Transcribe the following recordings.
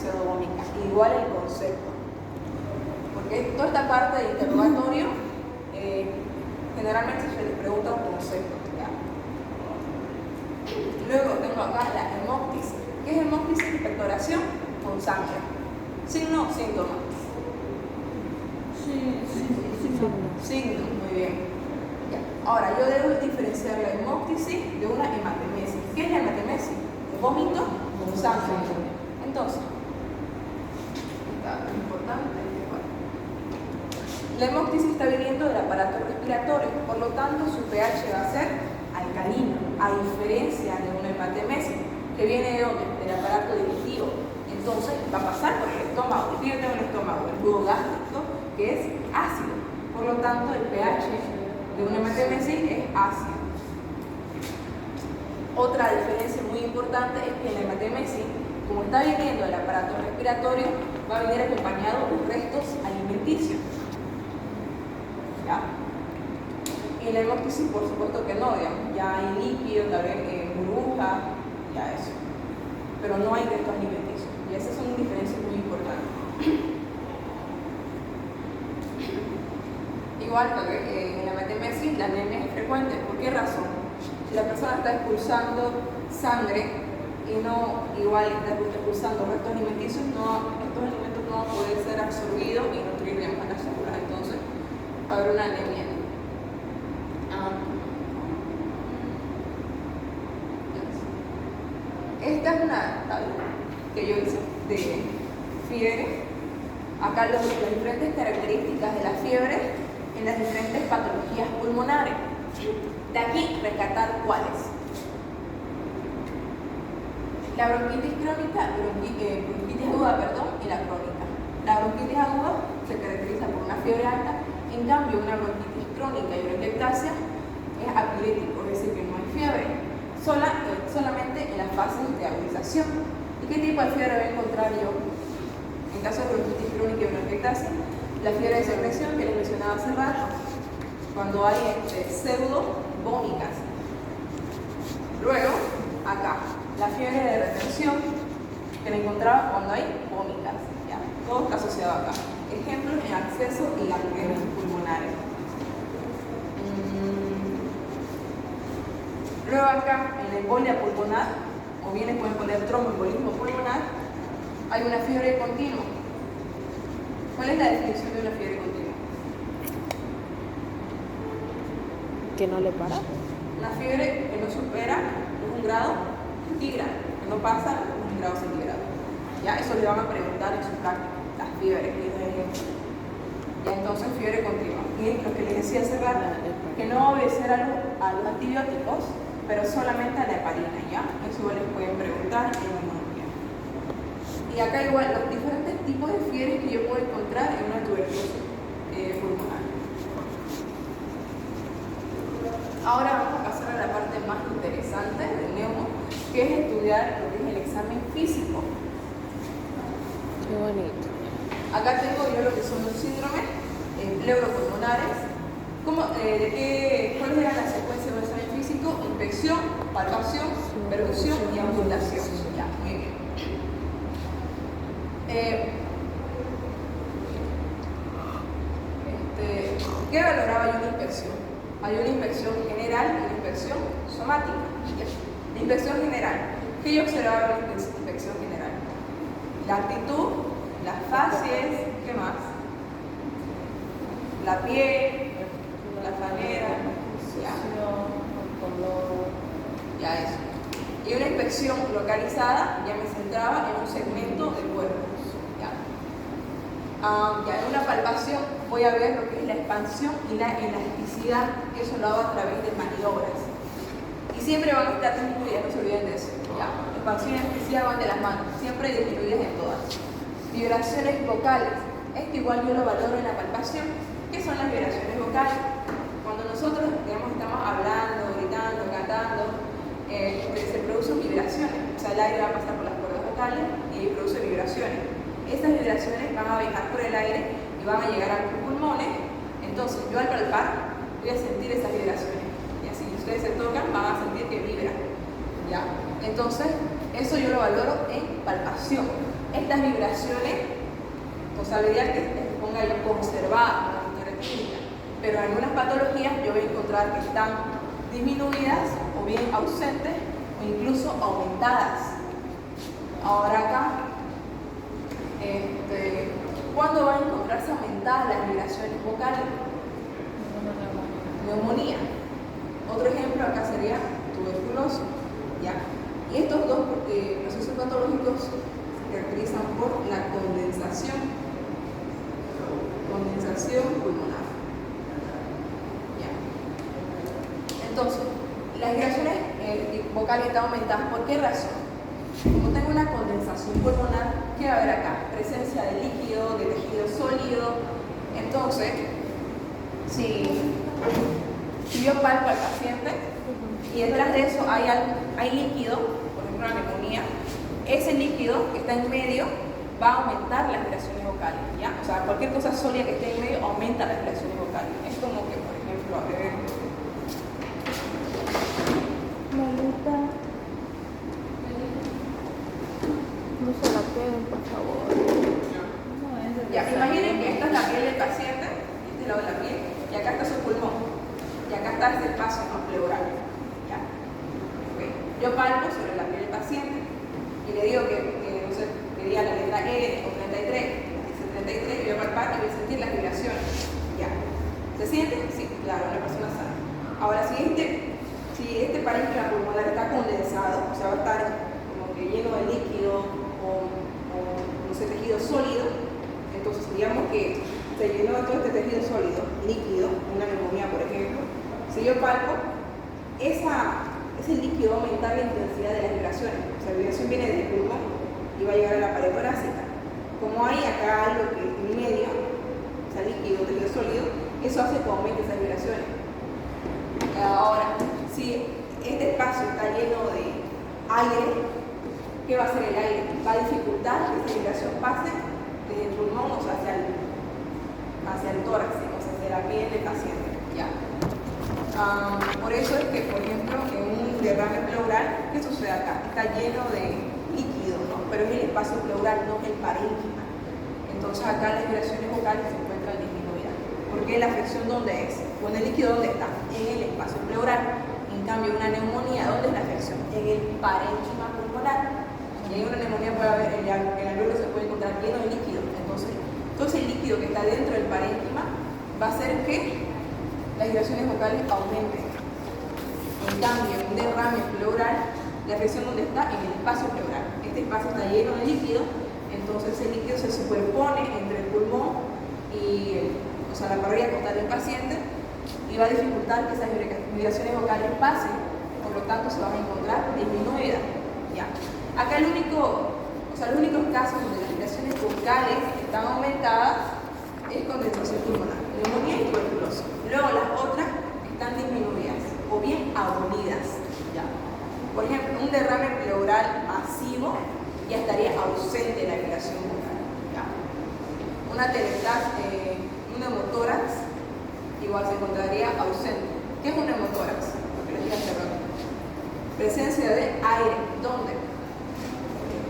pseudobómica. Igual el concepto. Porque toda esta parte del interrogatorio generalmente se les pregunta un concepto. ¿Ya? Luego tengo acá la hemóptisis. ¿Qué es hemóptisis? Expectoración con sangre. Signo o síntoma. Signo, muy bien. Ya. Ahora, yo debo diferenciar la hemóptisis de una hematemesis. ¿Qué es la hematemesis? Vómito con sangre. Entonces, está importante. La hemóptisis está viniendo del aparato respiratorio, por lo tanto su pH va a ser alcalino, a diferencia de una hematemesis, que viene de dónde? Del aparato digestivo. Entonces va a pasar por el estómago. Yo tengo el estómago, el jugo gástrico, que es ácido. Por lo tanto, el pH de una hematemesis es ácido. Otra diferencia muy importante es que en la hematemesis, como está viniendo del aparato respiratorio, va a venir acompañado de restos alimenticios. ¿Ya? Y la hemóptisis, por supuesto que no, digamos, ya hay líquido, tal vez burbuja, ya eso. Pero no hay restos alimenticios. Y esas son diferencias muy importantes. Igual, tal vez en la hematemesis la anemia es frecuente. ¿Por qué razón? Si la persona está expulsando sangre y no igual está expulsando restos alimenticios, estos alimentos no van a poder ser absorbidos y nutrir a las células. Entonces, va a haber una anemia. Esta es una tabla que yo hice de fiebre. Acá las diferentes características de la fiebre en las diferentes patologías pulmonares. De aquí rescatar cuáles. La bronquitis crónica, bronquitis aguda, y la crónica. La bronquitis aguda se caracteriza por una fiebre alta. En cambio, una bronquitis crónica y bronquiectasia es apilético, es decir, que no hay fiebre, solamente en las fases de agudización. ¿Y qué tipo de fiebre voy a encontrar yo? En caso de bronquitis crónica y bronquiectasia, la fiebre de secreción que les mencionaba hace rato, cuando hay pseudobómicas. Luego, acá, la fiebre de retención que la encontraba cuando hay vómicas. ¿Ya? Todo está asociado acá. Ejemplos en acceso y gangrena pulmonares. Luego acá, en la embolia pulmonar, o bien les pueden poner tromboembolismo pulmonar, hay una fiebre continua. ¿Cuál es la definición de una fiebre continua? Que no le para. Una fiebre que no supera 1 grado centígrado, que no pasa 1 grado centígrado. Ya, eso le van a preguntar en su práctica, las fiebres, y los ejemplos. Ya, entonces fiebre continua. Y lo que les decía hace rato, que no va a obedecer a los antibióticos, pero solamente a la heparina, ¿ya? Eso les pueden preguntar en inmunología. Y acá igual, los diferentes tipos de fiebres que yo puedo encontrar en una tuberculosis pulmonar. Ahora vamos a pasar a la parte más interesante del neumo, que es estudiar lo que es el examen físico. Qué bonito. Acá tengo yo lo que son los síndromes pleuropulmonares. ¿Cuáles eran las secuencias del examen físico? Inspección, palpación, percusión y auscultación. Ya, muy bien. ¿Qué valoraba yo una inspección? Hay una inspección general y una inspección somática. La inspección general. ¿Qué yo observaba en la inspección general? La actitud, las facies, ¿qué más? La piel, la fanera, ya eso. Y una inspección localizada ya me centraba en un segmento del cuerpo. Ya en una palpación voy a ver lo que es la expansión y la elasticidad, que eso lo hago a través de maniobras. Y siempre van a estar disminuidas, no se olviden de eso. ¿Ya? Expansión y elasticidad van de las manos, siempre disminuidas en todas. Vibraciones vocales, esto igual yo lo valoro en la palpación. ¿Qué son las vibraciones vocales? Cuando nosotros estamos hablando, gritando, cantando, se producen vibraciones. O sea, el aire va a pasar por las cuerdas vocales y produce vibraciones. Esas vibraciones van a viajar por el aire y van a llegar a los pulmones. Entonces, yo al palpar voy a sentir esas vibraciones. Y así ustedes se tocan, van a sentir que vibran. ¿Ya? Entonces, Eso yo lo valoro en palpación. Estas vibraciones, o sea, lo ideal es que se ponga ahí conservadas en la manera clínica, pero en algunas patologías yo voy a encontrar que están disminuidas o bien ausentes o incluso aumentadas. Ahora acá, ¿cuándo van a encontrarse aumentadas las vibraciones vocales? Neumonía. Otro ejemplo acá sería tuberculosis, ¿ya? Y estos dos procesos patológicos se caracterizan por la condensación pulmonar. ¿Ya? Entonces, las vibraciones vocales están aumentadas. ¿Por qué razón? Como tengo una condensación pulmonar, ¿qué va a haber acá? Presencia de líquido, de tejido sólido. Entonces, si yo palpo al paciente y detrás de eso hay líquido, por ejemplo la neumonía, ese líquido que está en medio va a aumentar las vibraciones vocales, ¿ya? O sea, cualquier cosa sólida que esté en medio aumenta las vibraciones vocales. Es como que, por ejemplo, a ver... No se la peguen, por favor. Ya, imaginen que esta es la piel del paciente, este lado de la piel, y acá está su pulmón, y acá está este espacio pleural. ¿Ya? Okay. Yo palpo sobre la piel del paciente y le digo que no sé, le diga la letra E o 33, dice 33, y voy a palpar y voy a sentir las vibraciones. ¿Ya? ¿Se siente? Sí, claro, una persona sana. Ahora, si este parénquima pulmonar está condensado, o sea, va a estar como que lleno de líquido o no sé, tejido sólido, entonces digamos que se llenó todo este tejido sólido, líquido, una neumonía por ejemplo. Si yo palpo, ese líquido va a aumentar la intensidad de las vibraciones. O sea, la vibración viene del pulmón y va a llegar a la pared torácica. Como hay acá algo que en medio, o sea, líquido, tejido sólido, eso hace que aumente esas vibraciones. Ahora, si este espacio está lleno de aire, ¿qué va a hacer el aire? Va a dificultar que esa vibración pase desde el pulmón, o sea, hacia el tórax, o sea, hacia la piel del paciente. ¿Ya? Por eso es que, por ejemplo, en un derrame pleural, ¿qué sucede acá? Está lleno de líquido, ¿no? Pero es el espacio pleural, no es el parénquima. Entonces acá las vibraciones vocales se encuentran disminuidas. ¿Por qué la afección dónde es? ¿O en el líquido dónde está? En el espacio pleural. En cambio, una neumonía, ¿dónde es la afección? En el parénquima pulmonar. Y en una neumonía puede haber, el alveolo se puede encontrar lleno de líquido. Entonces, todo ese líquido que está dentro del parénquima va a hacer que las vibraciones vocales aumenten. En cambio, en un derrame pleural, la afección donde está en el espacio pleural. Este espacio está lleno de líquido, entonces ese líquido se superpone entre el pulmón y la parrilla costal del paciente y va a dificultar que esas vibraciones vocales pasen, por lo tanto se van a encontrar disminuidas. ¿Ya? Acá los únicos casos donde las vibraciones vocales están aumentadas es condensación pulmonar, neumonía y tuberculosis. Luego las otras están disminuidas o bien abolidas. ¿Ya? Por ejemplo, un derrame pleural masivo ya estaría ausente la vibración vocal. ¿Ya? Una un neumotórax igual se encontraría ausente. ¿Qué es un neumotórax? Presencia de aire. ¿Dónde?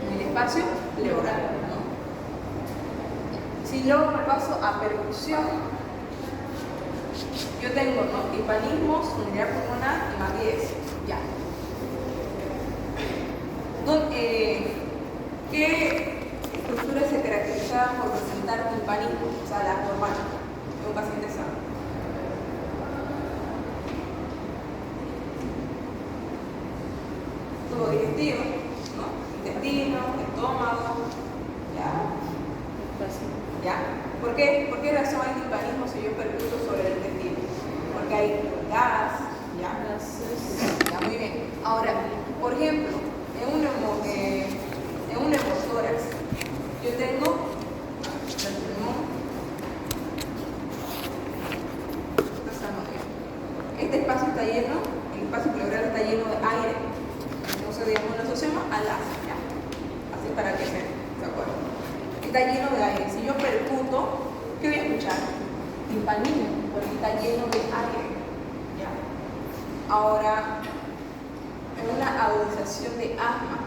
En el espacio pleural, ¿no? Si luego me paso a percusión, yo tengo, ¿no?, timpanismo, unidad pulmonar y más 10. Ya. ¿Qué estructuras se caracterizaban por presentar timpanismo? O sea, las normales de un paciente sano. Tubo digestivo, ¿no? Intestino, estómago, ¿ya? ¿Por qué razón hay timpanismo si yo percuto sobre el intestino? Porque hay gas, ¿ya? Ya, muy bien. Ahora, por ejemplo, en un neumotórax, yo tengo el pulmón, este espacio está lleno, el espacio pleural está lleno de aire, entonces digamos lo asociamos al gas, ¿ya? Así para que se acuerden. Está lleno de aire. Si yo percuto, ¿qué voy a escuchar? Timpanismo, porque está lleno de aire. ¿Ya? Ahora, en una agudización de asma,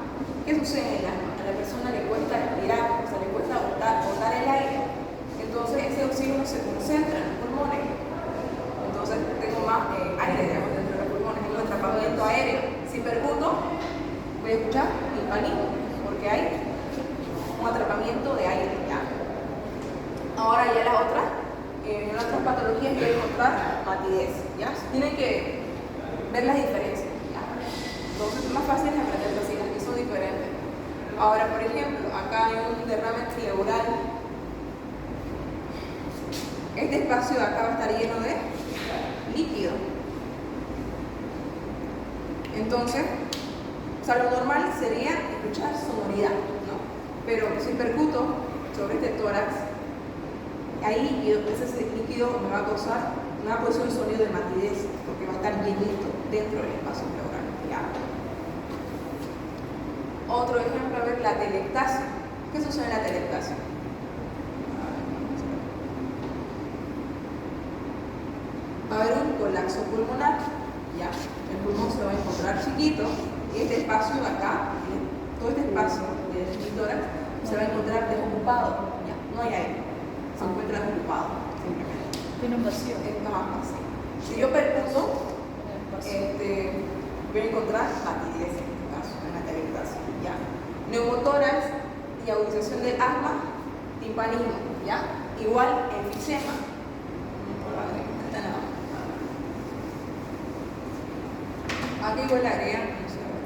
¿qué ¿Qué sucede? A la persona le cuesta respirar, o sea, le cuesta botar el aire. Entonces ese oxígeno se concentra en los pulmones. Entonces tengo más aire, digamos, dentro de los pulmones, tengo atrapamiento aéreo. Si percuto, voy a escuchar timpanismo, porque hay un atrapamiento de aire, ¿ya? Ahora ya la otra, en las otras patologías voy a encontrar matidez, ¿ya? Tienen que ver las diferencias, ¿ya? Entonces es más fácil aprender así, las que son diferentes. Ahora, por ejemplo, acá hay un derrame pleural. Este espacio de acá va a estar lleno de líquido. Entonces, o sea, lo normal sería escuchar sonoridad, ¿no? Pero si percuto sobre este tórax, hay líquido, ese líquido me va a producir un sonido de matidez, porque va a estar llenito dentro del espacio pleural, ¿ya? Otro ejemplo, a ver, la telectasia. ¿Qué sucede en la telectasia? Va a haber un colapso pulmonar, ¿ya? El pulmón se va a encontrar chiquito y este espacio de acá, todo este espacio del tórax, se va a encontrar desocupado, ¿ya? No hay aire, se encuentra desocupado, simplemente. Tiene un vacío. Es más vacío. Si yo percuto, voy a encontrar matidez en este caso, en la telectasia, ¿ya? Neumotórax y agudización del asma, timpanismo, ¿ya? Igual enfisema. Aquí igual agregan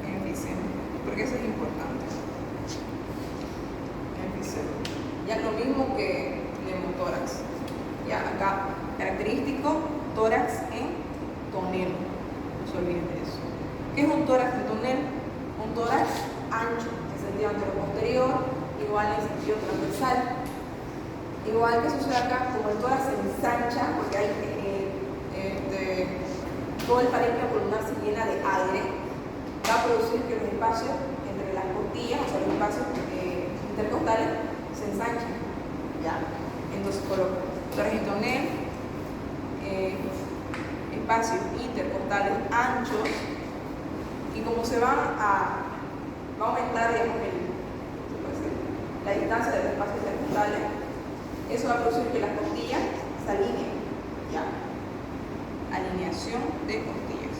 enfisema, porque eso es importante. Enfisema. Ya lo mismo que neumotórax. Ya acá, característico, tórax en tonel. No se olviden de eso. ¿Qué es un tórax en tonel? Un tórax ancho, en sentido anteroposterior, igual en sentido transversal. Igual que sucede acá, como el tórax se ensancha, porque hay todo el parénquima pulmonar se llena de aire, va a producir que los espacios entre las costillas, o sea, los espacios intercostales, se ensanchen, ¿ya? Entonces coloco tórax en tonel, espacios intercostales anchos, y como se va a aumentar, digamos, la distancia de los espacios intercostales, eso va a producir que las costillas se alineen, ¿ya? Alineación de costillas.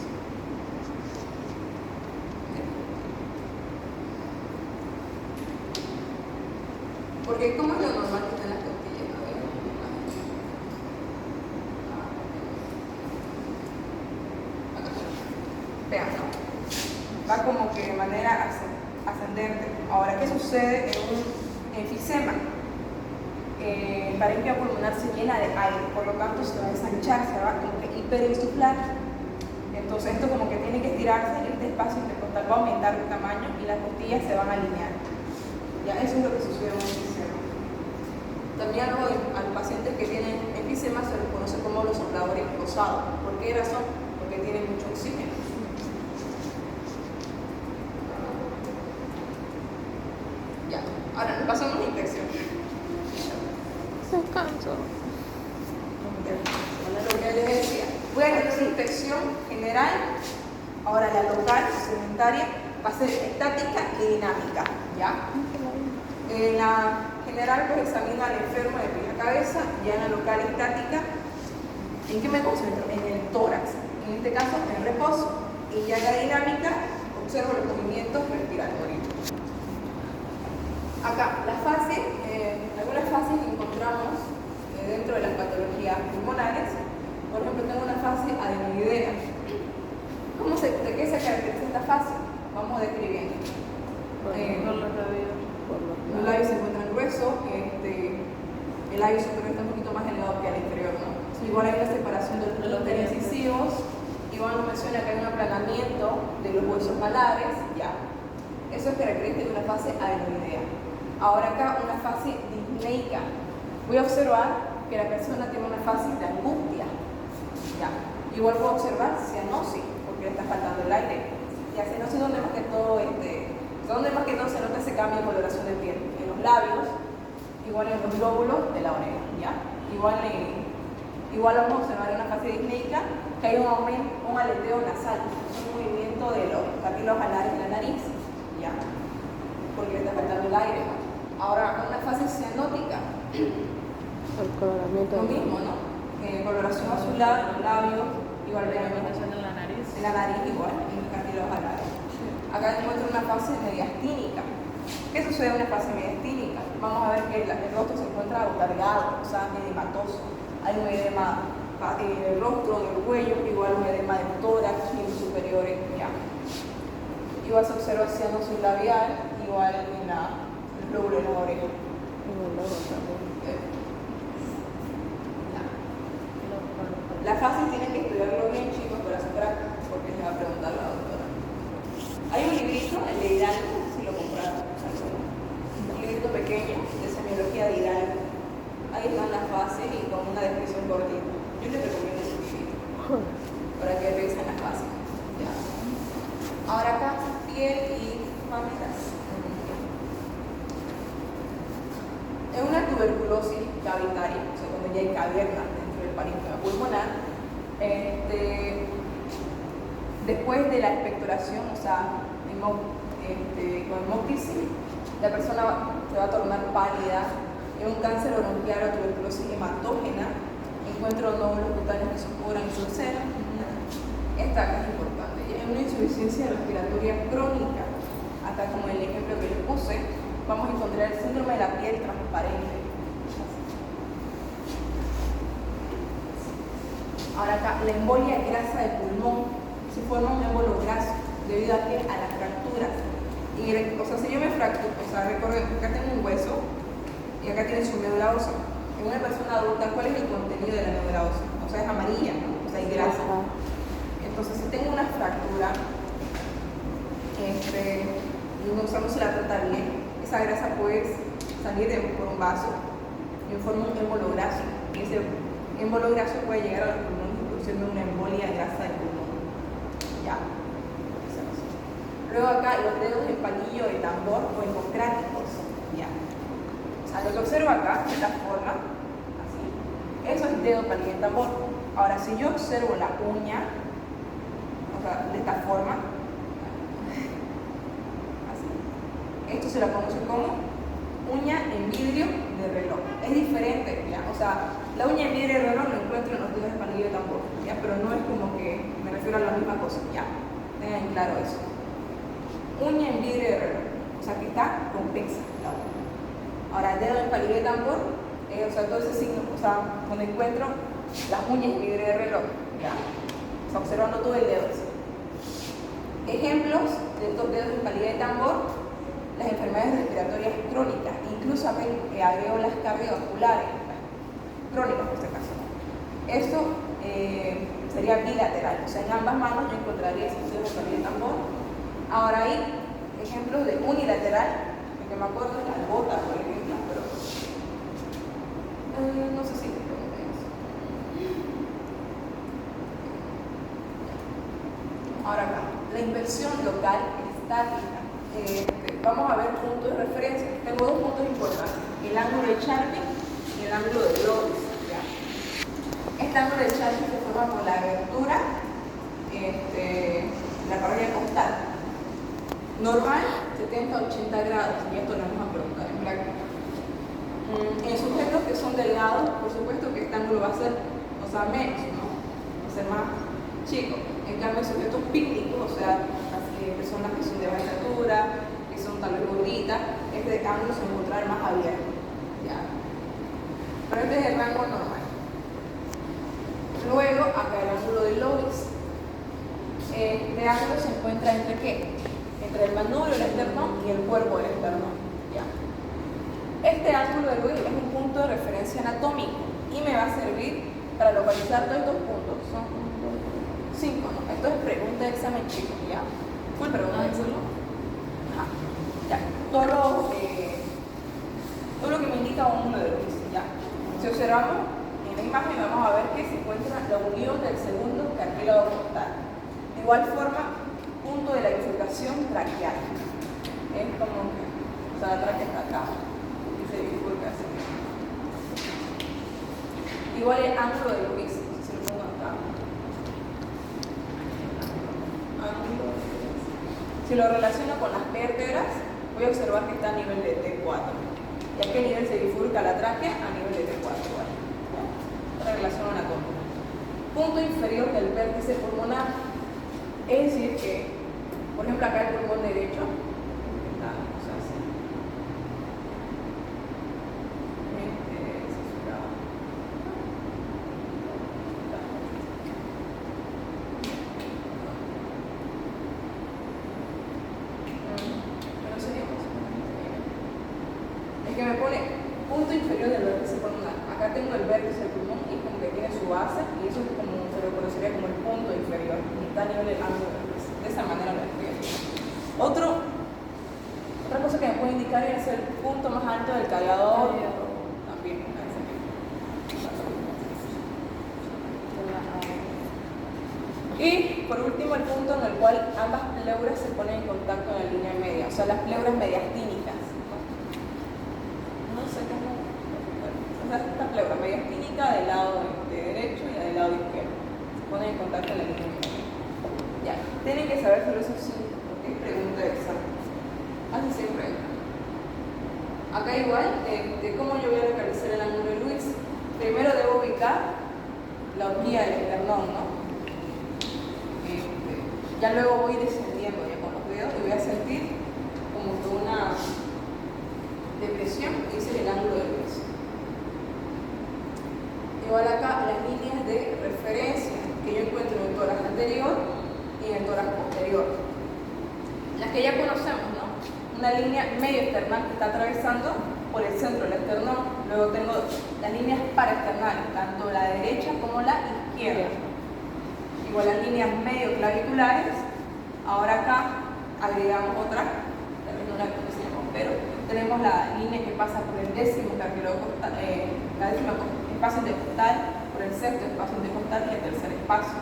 Porque ¿cómo es lo normal que estén las costillas? A ver. Acá. Vean, ¿no? Va como que de manera ascendente. Ahora, ¿qué sucede en un enfisema? El parénquima pulmonar se llena de aire, por lo tanto se va a ensanchar, se va como que hiperinsuflar. Entonces esto como que tiene que estirarse, este espacio intercostal va a aumentar de tamaño y las costillas se van a alinear. Ya, eso es lo que sucede en un enfisema. También a los pacientes que tienen enfisema se los conoce como los sopladores rosados. ¿Por qué razón? Porque tienen mucho oxígeno. Ya, ahora nos pasamos a una infección. Descanso. Lo que les decía, voy a tener una infección general, ahora la local, sedentaria, va a ser estática y dinámica, ¿ya? En la general pues examina al enfermo de pies a cabeza, ya en la local estática, ¿en qué me concentro? En el tórax, en este caso en reposo, y ya en la dinámica observo los movimientos respiratorios. Acá, algunas fases que encontramos dentro de las patologías pulmonares. Por ejemplo, tengo una fase adenoidea. ¿De qué se caracteriza esta fase? Vamos describiendo. Los labios se encuentran gruesos, el labio superior está un poquito más elevado que el inferior, ¿no? Igual hay una separación de los lóbulos incisivos, igual nos menciona que hay un aplanamiento de los huesos malares, ya. Eso es característico de una fase adenoidea. Ahora acá una fase disneica. Voy a observar que la persona tiene una fase de angustia. Ya. Igual puedo observar cianosis, porque le está faltando el aire. Y la cianosis donde más que todo se nota ese cambio de coloración de piel. En los labios, igual en los lóbulos de la oreja. ¿Ya? Igual vamos a observar en una fase disneica que hay un aleteo nasal, un movimiento de los cartílagos alares de la nariz. ¿Ya? porque le está faltando el aire, ¿no? Ahora, en una fase cianótica, El coloramiento. lo mismo, ¿no? Coloración azulada en los labios, igual vean en la nariz. en la nariz igual, en los cartílagos alares. Acá encuentro una fase mediastínica. ¿Qué sucede en una fase mediastínica? Vamos a ver que el rostro se encuentra atargado, o sea, edematoso. Hay un edema en el rostro, en el cuello, igual un edema del tórax y los superiores, ya. Igual se observa ciano sublabial, igual en el lóbulo de la oreja. En el logo también. La fase tienen que estudiarlo bien, chicos, para hacer práctica, porque les va a preguntar la doctora. Hay un librito, el de Hidalgo, si lo compraron, un librito pequeño de semiología de Hidalgo. Ahí están las fases y con una descripción cortita. Yo les recomiendo ese librito para que revisen las fases. Ya. Ahora acá, piel y mametas. Es una tuberculosis cavitaria, o sea, cuando ya hay cavernas dentro del parénquima pulmonar. Después de la expectoración, o sea, con hemoptisis, la persona se va a tornar pálida. Es un cáncer bronquial o tuberculosis hematógena. Encuentro nódulos cutáneos que supuran y sucedan. Esta acá es importante. Es una insuficiencia respiratoria crónica. Acá, como el ejemplo que les puse, vamos a encontrar el síndrome de la piel transparente. Ahora acá, la embolia grasa de pulmón. Se forma un émbolo graso debido a las fracturas. O sea, si yo me fracturo, o sea, recuerden, acá tengo un hueso y acá tiene su médula ósea. En una persona adulta, ¿cuál es el contenido de la médula ósea? O sea, es amarilla, ¿no? O sea, hay grasa. Entonces, si tengo una fractura, no se la trata bien, esa grasa puede salir por un vaso y forma un émbolo graso. Y ese émbolo graso puede llegar a los pulmones produciendo una embolia grasa del pulmón. Ya. Luego acá los dedos en palillo de tambor o hipocráticos. Ya. O sea, lo que observo acá, de esta forma, así, eso es dedo palillo de tambor. Ahora, si yo observo la uña, o sea, de esta forma, así, esto se la conoce como uña en vidrio de reloj. Es diferente, ¿ya? O sea, la uña en vidrio de reloj lo encuentro en los dedos de palillo de tambor, ¿ya? Pero no es como que me refiero a la misma cosa, ¿ya? Tengan claro eso. Uña en vidrio de reloj, o sea, que está convexa la uña. Ahora, el dedo en palillo de tambor, o sea, todo ese signo, o sea, cuando encuentro las uñas en vidrio de reloj, ¿ya? O sea, observando todo el dedo. ¿Sí? Ejemplos de estos dedos en palillo de tambor: las enfermedades respiratorias crónicas, incluso agrego las cardiovasculares, crónicas por este caso. Esto sería bilateral, o sea, en ambas manos yo encontraría ese dedo en palillo de tambor. Ahora hay ejemplos de unilateral, que me acuerdo de las botas, por ejemplo, pero no sé si te pregunté eso. Ahora acá, la inversión local estática. Vamos a ver puntos de referencia. Tengo dos puntos importantes: el ángulo de Charping y el ángulo de Loris. Este ángulo de Charping se forma por la abertura la parrilla costal. Normal, 70 a 80 grados, y esto lo vamos a preguntar en práctica. En sujetos que son delgados, por supuesto que este ángulo va a ser, o sea, menos, ¿no? Va a ser más chico. En cambio, en sujetos pícnicos, o sea, personas que son de baja estatura, que son tal vez gorditas, este ángulo se va a encontrar más abierto, ¿ya? Pero este es el rango normal. Luego, acá el ángulo de Loris. Este ángulo se encuentra entre ¿qué? Entre el manubrio, el esternón y el cuerpo del esternón, ¿ya? Este ángulo de Loris es un punto de referencia anatómico y me va a servir para localizar todos estos puntos. Son 5, ¿no? Esto es pregunta de examen, chicos, ¿ya? Fue pregunta de examen. Ajá. Ya. Todo lo que me indica un ángulo de Loris, ¿ya? Si observamos en la imagen, vamos a ver que se encuentra la unión del segundo cartílago costal. De igual forma, punto de la bifurcación traqueal. Es como que, o sea, la tráquea está acá y se bifurca así. Igual el ángulo de Loris, si lo pongo acá. Si lo relaciono con las vértebras, voy a observar que está a nivel de T4. ¿Y a qué nivel se bifurca la tráquea? A nivel de T4. ¿Vale? Otra relación anatómica. Punto inferior del vértice pulmonar. Es decir que, por ejemplo, acá el pulmón derecho está, o sea, así. Que me pone punto inferior del vértice pulmonar. Acá tengo el vértice del pulmón y como que tiene su base y eso es como se lo conocería como el punto inferior y está a nivel del ángulo del vértice. De esa manera lo escribo. Otra cosa que me puede indicar es el punto más alto del callado aórtico. También. Y por último el punto en el cual ambas pleuras se ponen en contacto en la línea media, o sea las pleuras mediastínicas. Esta pleura mediastínica del lado derecho y del lado izquierdo se ponen en contacto en la línea media. Ya, tienen que saber sobre eso sí, porque es pregunta de examen. Así siempre. Acá igual, cómo yo voy a localizar el ángulo de Lewis. Primero debo ubicar la horquilla del esternón, ¿no? Ya luego voy descendiendo ya con los dedos y voy a sentir como que una depresión, que es el ángulo de Lewis. Igual acá las líneas de referencia que yo encuentro en el tórax anterior y en el tórax posterior. Las que ya conocemos, ¿no? Una línea medio external que está atravesando por el centro del esternón. Luego tengo las líneas paraesternales, tanto la derecha como la izquierda. Igual las líneas medio claviculares. Ahora acá agregamos otra, tal vez no la conocemos, pero tenemos la línea que pasa por el décimo cartilógeno, la décima espacio intercostal, por el sexto espacio intercostal y el tercer espacio.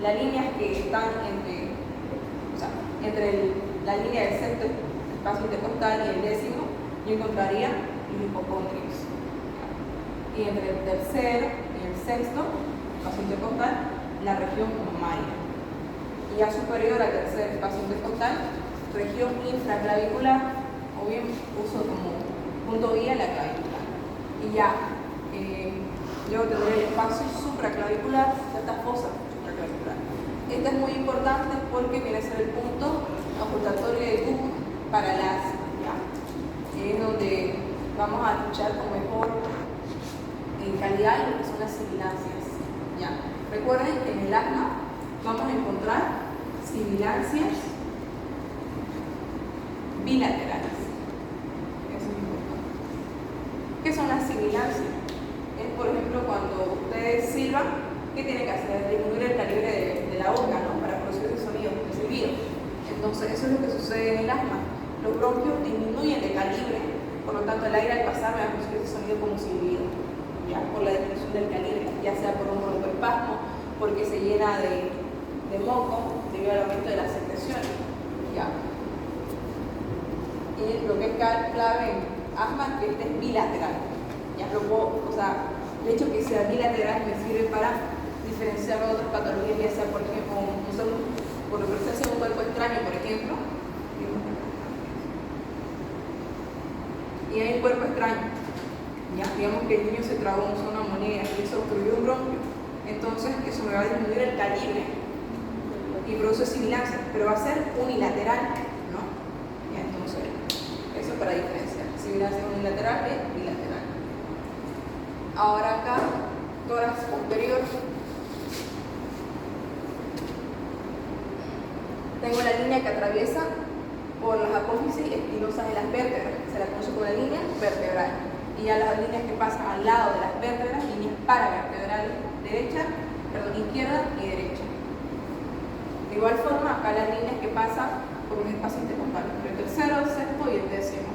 Las líneas que están entre la línea del sexto espacio intercostal y el décimo, yo encontraría los hipocondrios. Y entre el tercero y el sexto espacio intercostal, la región mamaria. Y ya superior al tercer espacio intercostal, región infraclavicular, o bien uso como punto guía la clavícula. Y ya luego tendré el espacio supraclavicular, esta fosa supraclavicular. Esta es muy importante porque viene a ser el punto ocultatorio de Cook para el asma, ¿ya? Es donde vamos a escuchar con mejor calidad lo que son las sibilancias, ¿ya? Recuerden que en el asma vamos a encontrar sibilancias bilaterales. Eso es importante. ¿Qué son las sibilancias? Es, por ejemplo, cuando ustedes silban, ¿qué tienen que hacer? Disminuir el calibre de la boca, ¿no? Para producir ese sonido, el silbido. Entonces, eso es lo que sucede en el asma. Los bronquios disminuyen de calibre, por lo tanto, el aire al pasar me va a producir ese sonido como silbido, ¿ya? Por la disminución del calibre, ya sea por un broncoespasmo, porque se llena de moco debido al aumento de las secreciones, ¿ya? Y lo que es clave en asma es que este es bilateral. Ya lo puedo, o sea, el hecho que sea bilateral me sirve para diferenciar de otras patologías, ya sea, por ejemplo, por la presencia de un cuerpo extraño, por ejemplo, y hay un cuerpo extraño, ya, digamos que el niño se tragó una moneda y eso obstruyó un bronquio, entonces eso me va a disminuir el calibre y produce sibilancia, pero va a ser unilateral, ¿no? Ya, entonces, eso para diferenciar, sibilancia unilateral y bilateral. Ahora acá, tórax posterior. Tengo la línea que atraviesa por las apófisis espinosas de las vértebras, se la conoce como la línea vertebral. Y ya las líneas que pasan al lado de las vértebras, líneas paravertebrales, izquierda y derecha. De igual forma, acá las líneas que pasan por un espacio intercostal, entre el tercero, el sexto y el décimo.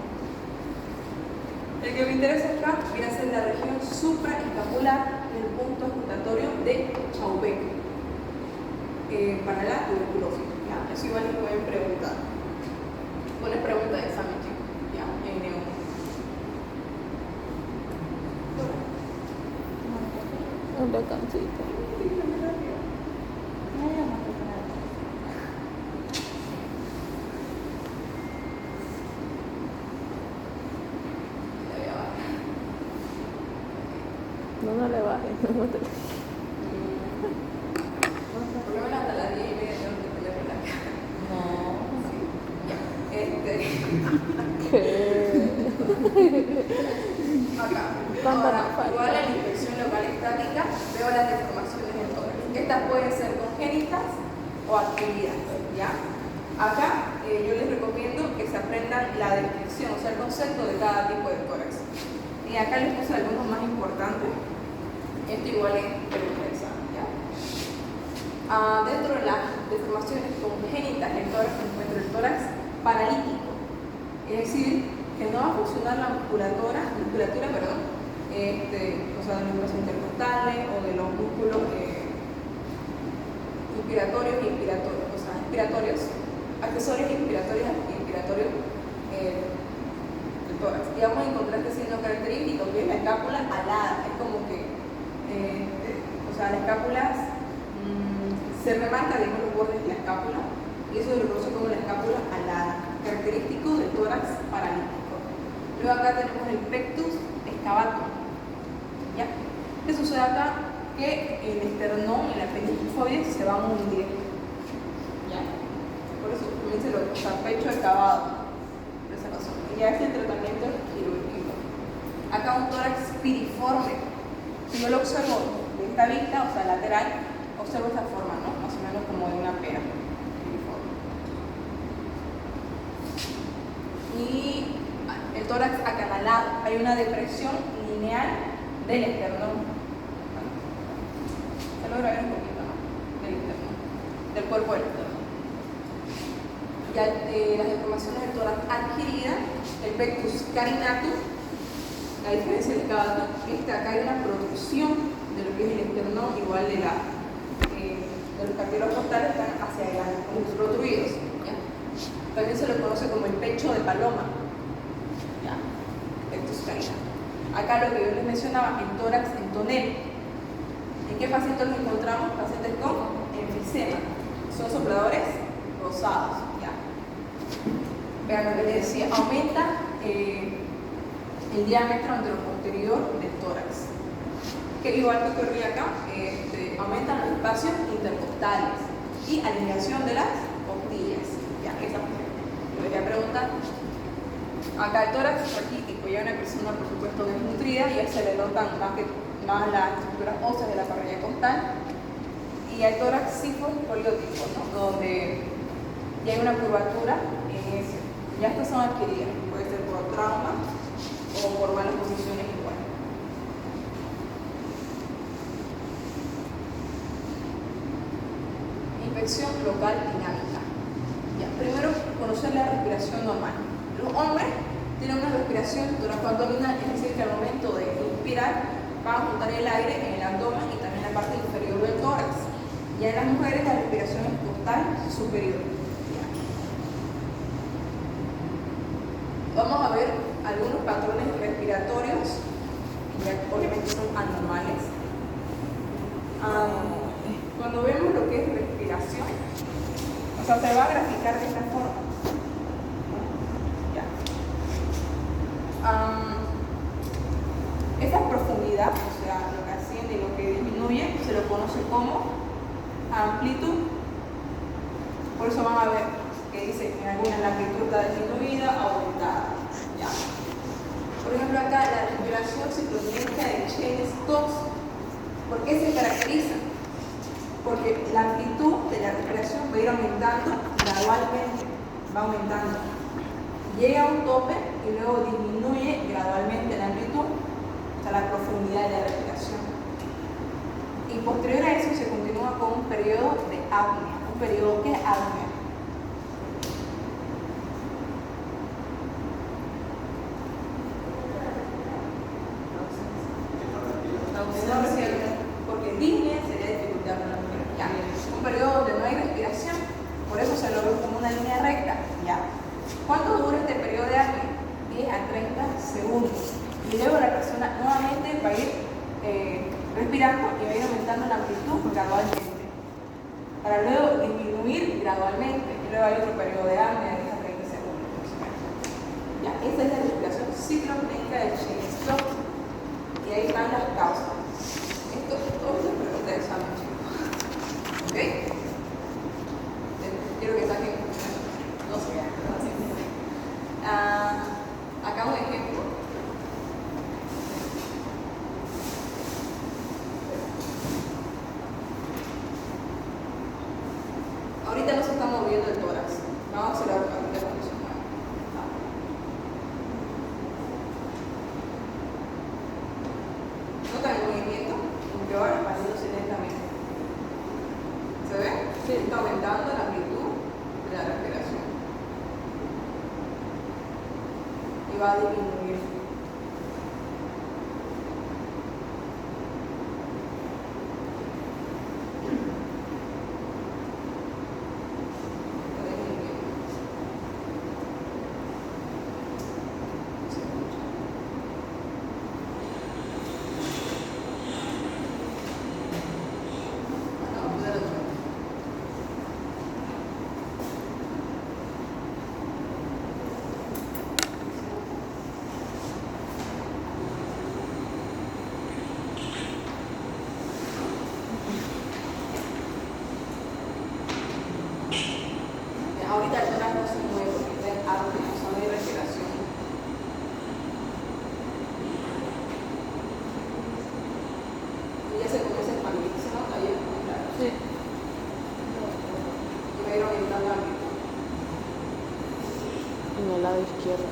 El que me interesa acá viene a ser la región supraescapular del punto escrutatorio de Chaubec para la tuberculosis. ¿Ya? Eso igual les pueden preguntar. Pones pregunta de examen, chicos. ¿Ya? En Neo. Un botoncito. No le bajes. Por lo menos hasta las 10:30 tengo que tener la cara. ¿Qué? Acá. ¿Cuánto Ahora, nos falta? igual en la inspección local estática veo las deformaciones en tórax. Estas pueden ser congénitas o adquiridas, ¿ya? Acá yo les recomiendo que se aprendan la descripción, o sea, el concepto de cada tipo de tórax. Y acá les puse algunos más importantes. Esto igual es interesante, ¿ya? Dentro de las deformaciones congénitas del tórax se encuentra el tórax paralítico, es decir, que no va a funcionar la musculatura, o sea, de los músculos intercostales o de los músculos inspiratorios y expiratorios, o sea, inspiratorios, accesorios inspiratorios del tórax. Y vamos a encontrar este signo característico que es la escápula alada, es como que, o sea, la escápula se remarca, digamos, los bordes de la escápula y eso se reconoce como la escápula alada, característico del tórax paralítico. Luego acá tenemos el pectus excavatum. ¿Ya? ¿Qué sucede acá? Que el esternón y la apendicifoides se van a hundir. ¿Ya? Por eso también se lo pecho excavado. Por esa razón. Y ya este tratamiento es quirúrgico. Acá un tórax piriforme. Si yo lo observo de esta vista, o sea, lateral, observo esta forma, ¿no? Más o menos como de una pera. Piriforme. Y el tórax acanalado. Hay una depresión lineal del esternón. Se logra ver un poquito, ¿no? Del esternón. Del cuerpo del esternón. Ya las deformaciones del tórax adquirida, el pectus carinatum, la diferencia del cavatum, acá hay una protrusión de lo que es el esternón, igual de los cartílagos costales están hacia adelante, como protruidos. ¿Ya? También se lo conoce como el pecho de paloma. ¿Ya? Pectus carinatum. Acá lo que yo les mencionaba, el tórax en tonel. ¿En qué pacientes nos encontramos? Pacientes con enfisema. Son sopladores rosados. ¿Ya? Vean lo que les decía, aumenta el diámetro anteroposterior del tórax. Que igual que ocurría acá, aumentan los espacios intercostales y alineación de las costillas. Ya, esa le voy a preguntar. Acá el tórax raquítico, ya una persona por supuesto desnutrida, ya se le notan más las estructuras óseas de la parrilla costal, y el tórax sifo-poliótico, ¿no? Donde ya hay una curvatura en ese. Ya estas son adquiridas, puede ser por trauma o por malas posiciones igual. Infección local dinámica. Ya, primero conocer la respiración normal. Los hombres tienen una respiración toracoabdominal, es decir, que al momento de inspirar van a juntar el aire en el abdomen y también en la parte inferior del tórax. Ya en las mujeres la respiración es costal superior. Ya. Vamos a ver algunos patrones respiratorios que obviamente son anormales. Cuando vemos lo que es respiración, o sea, se va a graficar de esta forma. Ya. Esa profundidad, o sea, lo que asciende y lo que disminuye, se lo conoce como amplitud. Por eso van a ver que dice que en algunas la amplitud está disminuida o aumentada. ¿Ya? Por ejemplo, acá la respiración ciclotímica de Cheyne-Stokes. ¿Por qué se caracteriza? Porque la amplitud de la respiración va a ir aumentando gradualmente, va aumentando. Llega a un tope y luego disminuye gradualmente la amplitud, o sea, la profundidad de la respiración. Y posterior a eso se continúa con un periodo de apnea. ¿Un periodo qué es apnea? Porque disnea sería dificultad para la respiración. Un periodo donde no hay respiración, por eso se lo ve como una línea recta. ¿Ya? ¿Cuánto dura este periodo de apnea? 10 a 30 segundos. Y luego la persona nuevamente va a ir respirando y va a ir aumentando la amplitud gradualmente, para luego disminuir gradualmente. Y luego hay otro periodo de apnea de 10 a 30 segundos. Ya, esa es la respiración ciclopnéica de Cheyne-Stokes. Y ahí están las causas. Sí. Está aumentando la amplitud de la respiración. Y va a disminuir. Ahorita el tórax no se mueve porque está en apnea, o sea, no hay respiración. Y ya se comienza a expandir, ¿se nota ya? Claro. Sí. Y va a ir aumentando la amplitud. En el lado izquierdo.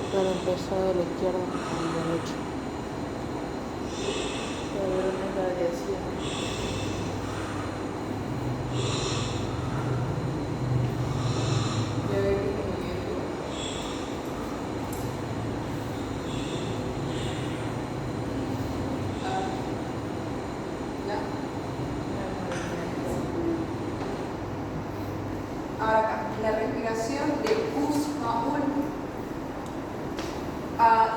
Claro, empezó de la izquierda a la derecha. Va a haber una radiación. Ya ve disminuyendo. Ya. Ahora acá, la respiración de Kussmaul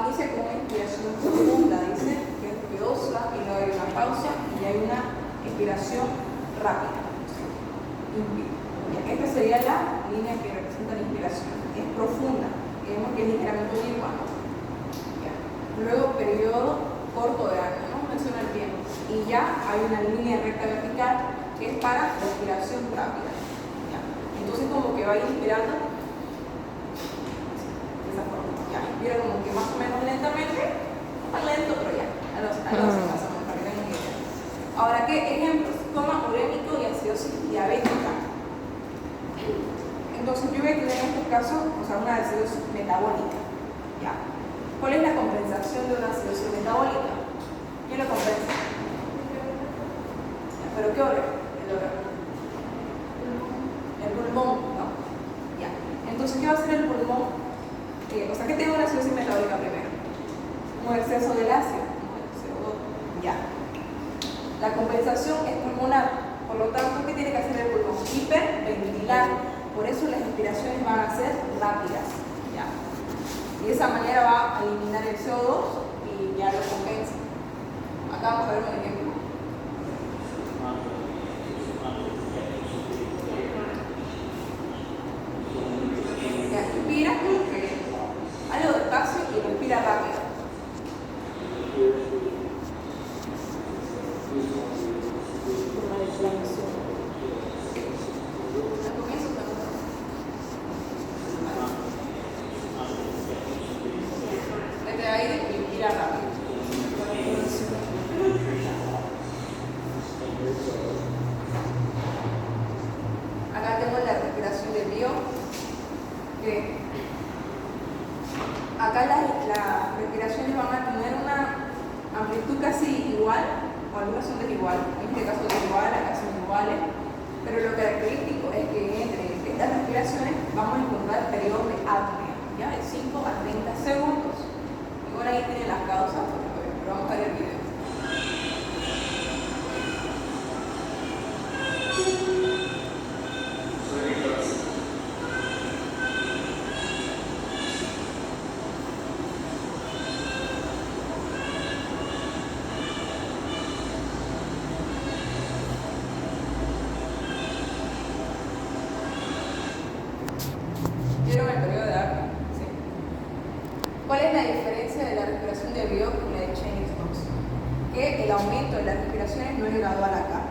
inicia con una inspiración profunda, dice, que es ruidosa y luego hay una pausa y hay una expiración rápida. Esta sería la línea que representa la inspiración. Es profunda, vemos que es ligeramente nirvana. Luego, periodo corto de aire, ¿no? Menciona el tiempo. Y ya hay una línea recta vertical que es para respiración rápida. ¿Ya? Entonces, como que va inspirando de esa forma. Ya, inspira como que más o menos lentamente, no tan lento, pero ya. Ahora, ¿qué ejemplos? Coma urémico y acidosis diabética. Entonces, yo voy a tener en este caso, o sea, una acidosis metabólica. ¿Ya? ¿Cuál es la compensación de una acidosis metabólica? ¿Quién lo compensa? ¿Ya? ¿Pero qué órgano? El órgano. El pulmón, ¿no? ¿Ya? Entonces, ¿qué va a hacer el pulmón? O sea, ¿qué tiene una acidosis metabólica primero? Un exceso del ácido, el CO2. ¿Ya? La compensación es pulmonar. Por lo tanto, ¿qué tiene que hacer el pulmón? Hiperventilar. Por eso las respiraciones van a ser rápidas. ¿Ya? Y de esa manera va a eliminar el CO2 y ya lo compensa. Acá vamos a ver un ejemplo. Ya, inspira como que algo despacio y respira rápido. Al comienzo también. Mete aire y inspira rápido. Acá tengo la respiración del Bio, que acá las respiraciones van a tener una amplitud casi igual, o algunas son desiguales, en este caso desigual, acá son iguales, pero lo característico es que entre estas respiraciones vamos a encontrar periodos de apnea, ¿ya? De 5 a 30 segundos. Igual ahí tienen las causas, pero vamos a ver el video. ¿Vieron el periodo de apnea? Sí. ¿Cuál es la diferencia de la respiración de Biot con la de Cheyne-Stokes? Que el aumento de las respiraciones no es gradual acá,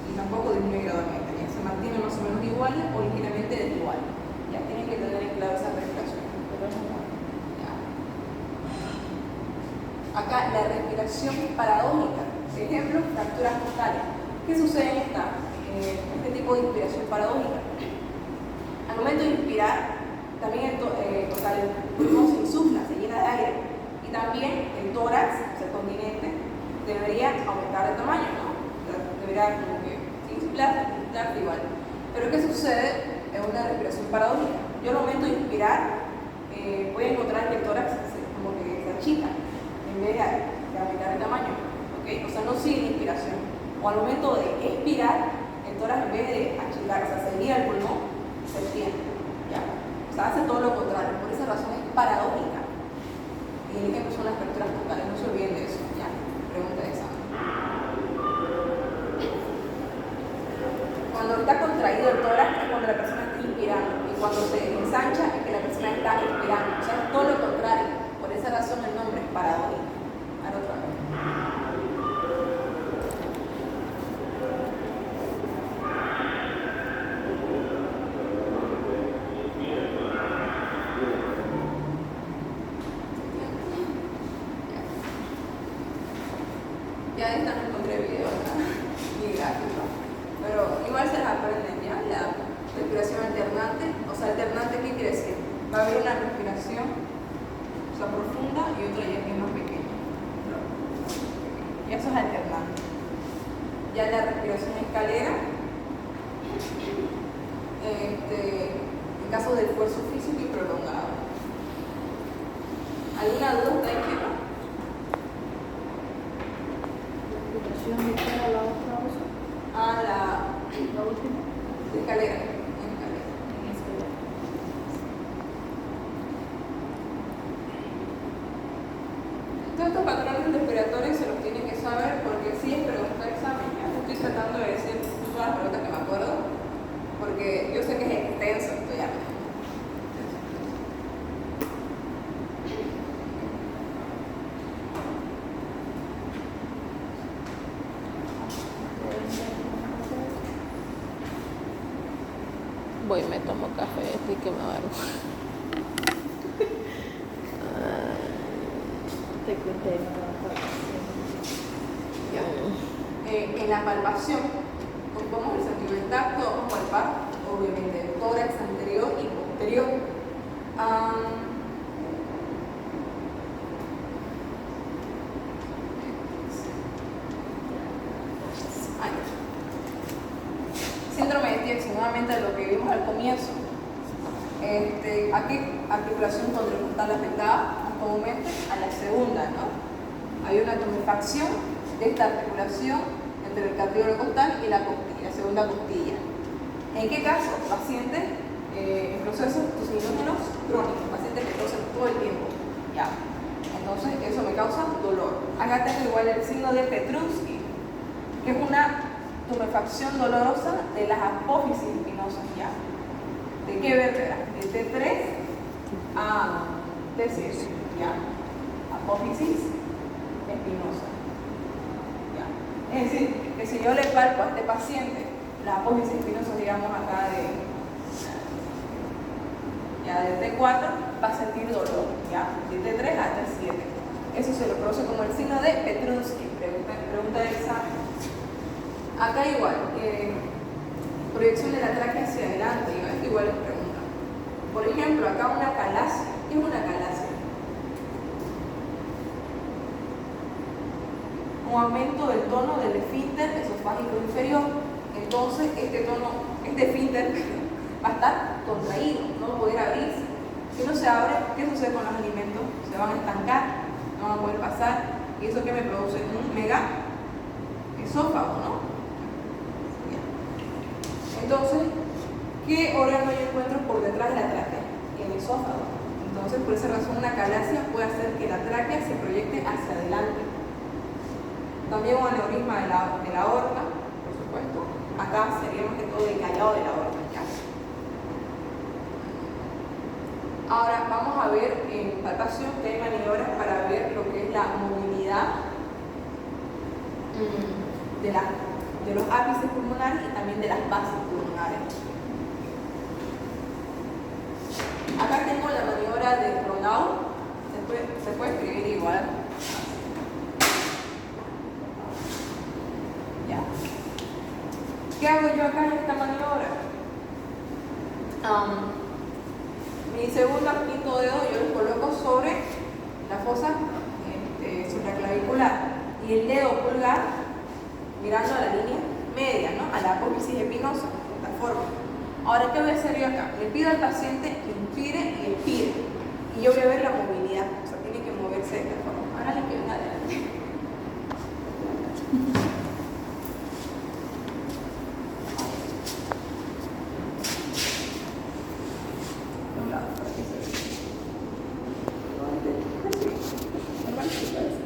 y tampoco disminuye gradualmente, ya se mantiene más o menos igual o ligeramente desigual. Ya tienen que tener en claro esas respiraciones. Ya. Acá la respiración paradójica, por ejemplo, fracturas totales. ¿Qué sucede en este tipo de inspiración paradójica? Al momento de inspirar, también el pulmón se insufla, se llena de aire. Y también el tórax, o sea, el continente, debería aumentar de tamaño, ¿no? Debería como que inflarse igual. Pero ¿qué sucede en una respiración paradójica? Yo al momento de inspirar voy a encontrar que el tórax como que se achica en vez de aumentar el tamaño, ¿ok? O sea, no sigue la inspiración. O al momento de expirar, el tórax en vez de achicar, o sea, se guía el pulmón, se extiende, ¿ya? O sea, hace todo lo contrario. Por esa razón es paradójica. Y el ejemplo son las fracturas bucales, no se olviden de eso, ¿ya? Pregunta de examen. Cuando está contraído el tórax es cuando la persona está inspirando, y cuando se ensancha es que la persona está expirando. O sea, es todo lo contrario. Por esa razón el nombre es paradójico. Al otra vez. Ya esta no encontré video, ¿no? Ni gráfico, pero igual se las aprenden ya, la respiración alternante. O sea, alternante, ¿qué quiere decir? Va a haber una respiración, o sea, profunda, y otra ya que es más pequeña. Y eso es alternante. Ya la respiración escalera, en caso de esfuerzo físico y prolongado. ¿Alguna duda está ahí, no? ¿De qué era la otra cosa? La última. De escalera. Todos estos patrones respiratorios se los tienen que saber porque sí es pregunta de examen. Ya estoy tratando de decir todas las preguntas que me acuerdo porque yo sé que es extenso estudiar. Voy y me tomo café, estoy que me agarro. Te conté En la palpación, ocupamos el sentido del tacto, vamos a palpar, obviamente, el tórax anterior y posterior. Síndrome de Tietze, nuevamente lo que vimos al comienzo. Aquí, articulación contracostal afectada, comúnmente a la segunda, ¿no? Hay una tumefacción de esta articulación entre el cartílago costal y la costilla, segunda costilla. ¿En qué caso? Pacientes en procesos tosinógenos crónicos, pacientes que tosen todo el tiempo, ¿ya? Entonces, eso me causa dolor. Acá tengo igual el signo de Petruski, que es una tumefacción dolorosa de las apófisis espinosas, ¿ya? ¿De qué vértebra? De T3 a T7, ¿ya? Apófisis espinosa, ¿ya? Es decir, que si yo le palpo a este paciente la apófisis espinosa, digamos acá de T4, va a sentir dolor, ¿ya? De T3 a T7. Eso se lo conoce como el signo de Petruski, pregunta de examen. Acá igual, proyección de la tráquea hacia adelante, esto igual es pregunta. Por ejemplo, acá una calasia. ¿Qué es una calasia? Un aumento del tono del esfínter esofágico inferior. Entonces, este esfínter va a estar contraído, no va a poder abrirse. Si no se abre, ¿qué sucede con los alimentos? Se van a estancar, no van a poder pasar. ¿Y eso qué me produce? Un mega esófago, ¿no? Entonces, ¿qué órgano yo encuentro por detrás de la tráquea? El esófago. Entonces, por esa razón, una calasia puede hacer que la tráquea se proyecte hacia adelante. También un aneurisma de la aorta, por supuesto. Acá sería más que todo el callado de la aorta, ¿ya? Ahora vamos a ver en palpación que hay maniobras para ver lo que es la movilidad de los ápices pulmonares y también de las bases pulmonares. Acá tengo la maniobra de Ronau, se puede escribir igual. Ya. ¿Qué hago yo acá en esta maniobra? Mi segundo y quinto dedo yo los coloco sobre la fosa supraclavicular y el dedo pulgar mirando a la línea media, ¿no? A la apófisis espinosa, de esta forma. Ahora, ¿qué voy a hacer yo acá? Le pido al paciente que inspire y expire. Y yo voy a ver la movilidad, o sea, tiene que moverse de esta forma. Ahora le quedo adelante. De un lado, para que se vea. Normal, sí, parece.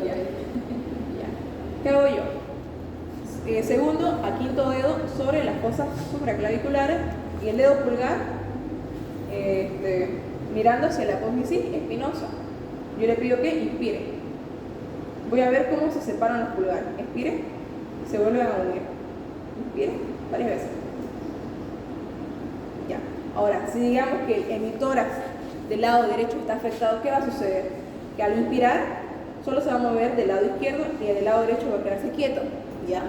Ya. Ya. ¿Qué hago yo? Segundo a quinto dedo sobre las fosas supraclaviculares y el dedo pulgar mirando hacia la apófisis espinosa. Yo le pido que inspire. Voy a ver cómo se separan los pulgares. Expire y se vuelven a unir. Inspire varias veces. Ya. Ahora, si digamos que el hemitórax del lado derecho está afectado, ¿qué va a suceder? Que al inspirar solo se va a mover del lado izquierdo y del lado derecho va a quedarse quieto. ¿Ya?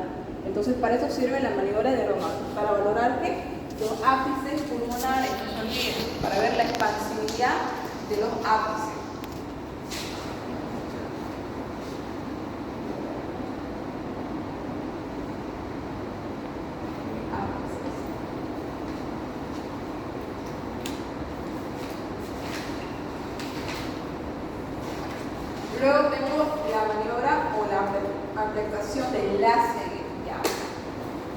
Entonces, para eso sirve la maniobra de Romack, para valorar que los ápices pulmonares no se olviden, para ver la expansividad de los ápices. Luego tengo la maniobra o la afectación del láser.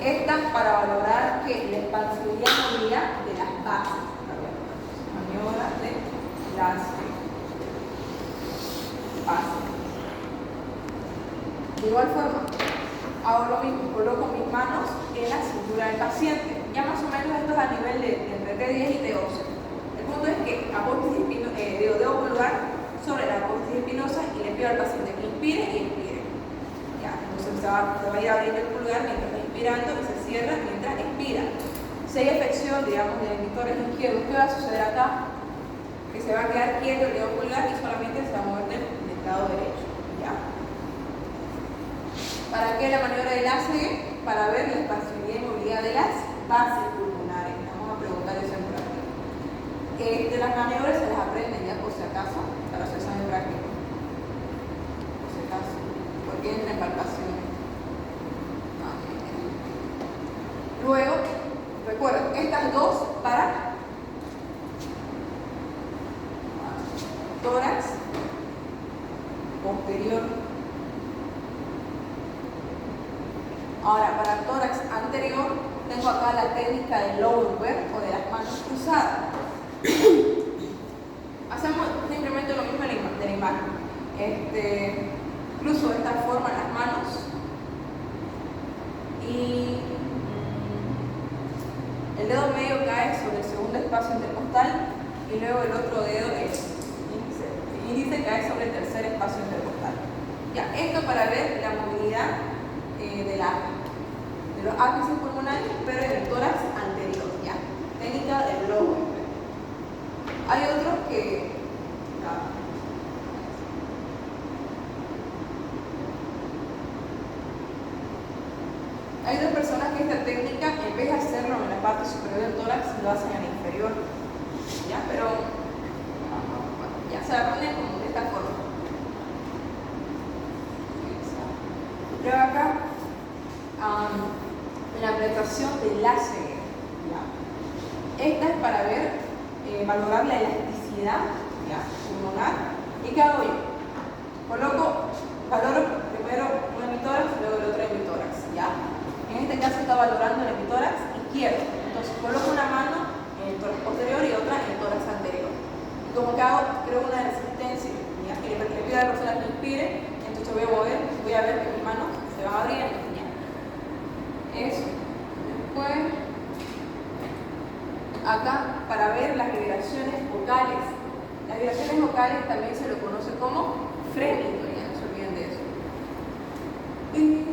Esta para valorar que la expansividad y movilidad de las bases. Maniobra de láser. Base. De igual forma, hago lo mismo, coloco mis manos en la cintura del paciente. Ya más o menos esto es a nivel de entre T10 y T11. El punto es que apófisis dedo pulgar sobre la apófisis espinosa y le pido al paciente que inspire y expire. Ya, entonces se va a ir abriendo el pulgar mientras está inspirando y se cierra mientras expira. Si hay afección, digamos, del emisores izquierdo, ¿qué va a suceder acá? Que se va a quedar quieto el dedo pulgar y solamente se va a mover del lado derecho. ¿Ya? ¿Para qué la maniobra del ACE? Para ver la expansividad y movilidad de las bases pulmonares. Vamos a preguntar eso en práctica. Las maniobras se las aprenden ya por si acaso, para su examen práctico. Por si acaso. Porque entra en palpaciones. Luego, recuerden, estas dos para tórax posterior. Ahora, para tórax anterior, tengo acá la técnica del Lowenberg o de las manos cruzadas. Hacemos simplemente lo mismo de la imagen. Cruzo de esta forma las manos y el dedo medio cae sobre el segundo espacio intercostal y luego el otro dedo, el índice cae sobre el tercer espacio intercostal. Ya, esto para ver la movilidad de los ápices pulmonares, pero en el tórax anterior. Ya, técnica del Lowenberg. Hay otros que hay otras personas que esta técnica, en vez de hacerlo en la parte superior del tórax, lo hacen en el inferior. ¿Ya? Pero ya se aprende como de esta forma. Luego acá, la apreciación del láser. Esta es para ver, valorar la elasticidad pulmonar. ¿Y qué hago yo? Valoro primero un hemitórax, luego el otro hemitórax. ¿Ya? En este caso está valorando el hemitórax izquierdo. Entonces coloco una mano en el tórax posterior y otra en el tórax anterior. Y como que hago, creo una resistencia, ¿ya? Y le pido a la persona que inspire, entonces voy a mover, voy a ver que mis manos se van abriendo. ¿Ya? Eso. Después, acá, para ver las vibraciones vocales. Las vibraciones vocales también se lo conoce como frémito, ya no se olviden de eso. Y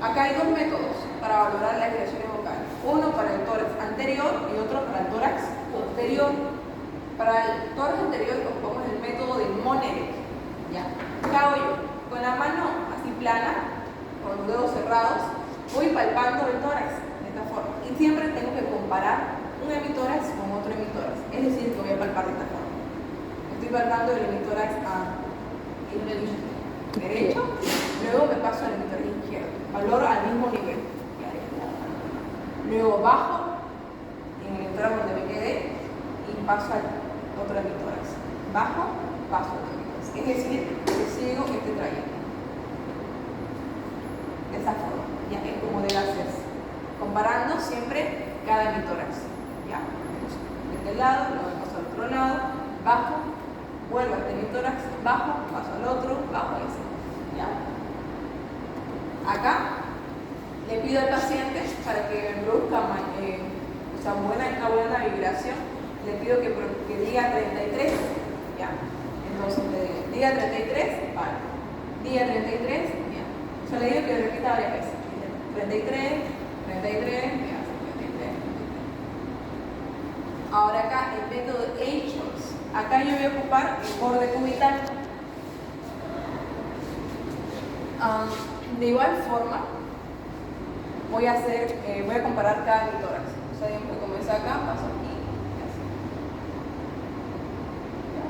acá hay dos métodos para valorar las vibraciones vocales. Uno para el tórax anterior y otro para el tórax posterior. Para el tórax anterior ocupamos el método de Moneret. ¿Ya? ¿Qué hago yo? Con la mano así plana, con los dedos cerrados, voy palpando el tórax de esta forma. Y siempre tengo que comparar un hemitórax con otro hemitórax. Es decir, que voy a palpar de esta forma. Estoy palpando el hemitórax A y el derecho, luego me paso al emitor izquierdo, valor al mismo nivel. Luego bajo en el emitor donde me quedé y paso al otro emitor. Bajo, paso al otro emitor. Es decir, que sigo este trayecto. De esa forma, ya es como debe hacerse. Comparando siempre cada emitórax. ¿Ya? Entonces, de este lado, luego paso al otro lado, bajo, vuelvo a este emitórax, bajo, paso al otro, bajo y así. ¿Ya? Acá le pido al paciente para que produzca una buena vibración, le pido que diga 33. ¿Ya? Entonces, diga 33, vale. Diga 33, ya. Yo le digo que repita varias veces. 33, 33, ya. 33. Ahora acá el método H-Choice. Acá yo voy a ocupar el borde cubital. De igual forma, voy a comparar cada emitórax. O sea, digamos que comienza acá, paso aquí y así. ¿Ya?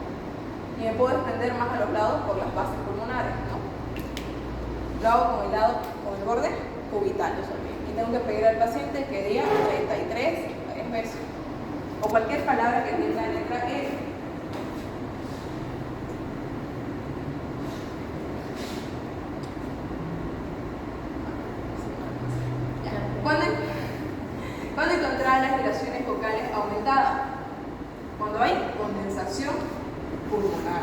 Y me puedo extender más a los lados por las bases pulmonares, ¿no? Lo hago con el borde cubital, no se olviden. Y tengo que pedir al paciente que diga 33 varias veces. O cualquier palabra que tenga la letra E. ¿Cuándo encontrar las vibraciones vocales aumentadas? Cuando hay condensación pulmonar.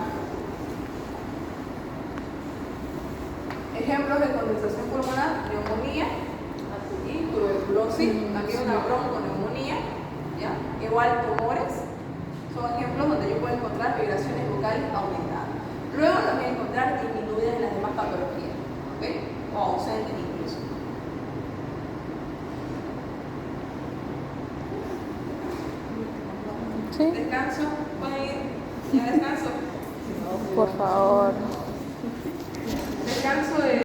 Ejemplos de condensación pulmonar: neumonía y tuberculosis, también una bronconeumonía, ¿ya? Igual tumores, son ejemplos donde yo puedo encontrar vibraciones vocales aumentadas. Luego las voy a encontrar disminuidas en las demás patologías, ¿ok? O ausentes incluso. ¿Sí? Descanso, ¿pueden ir? ¿Ya descanso? Por favor. Descanso de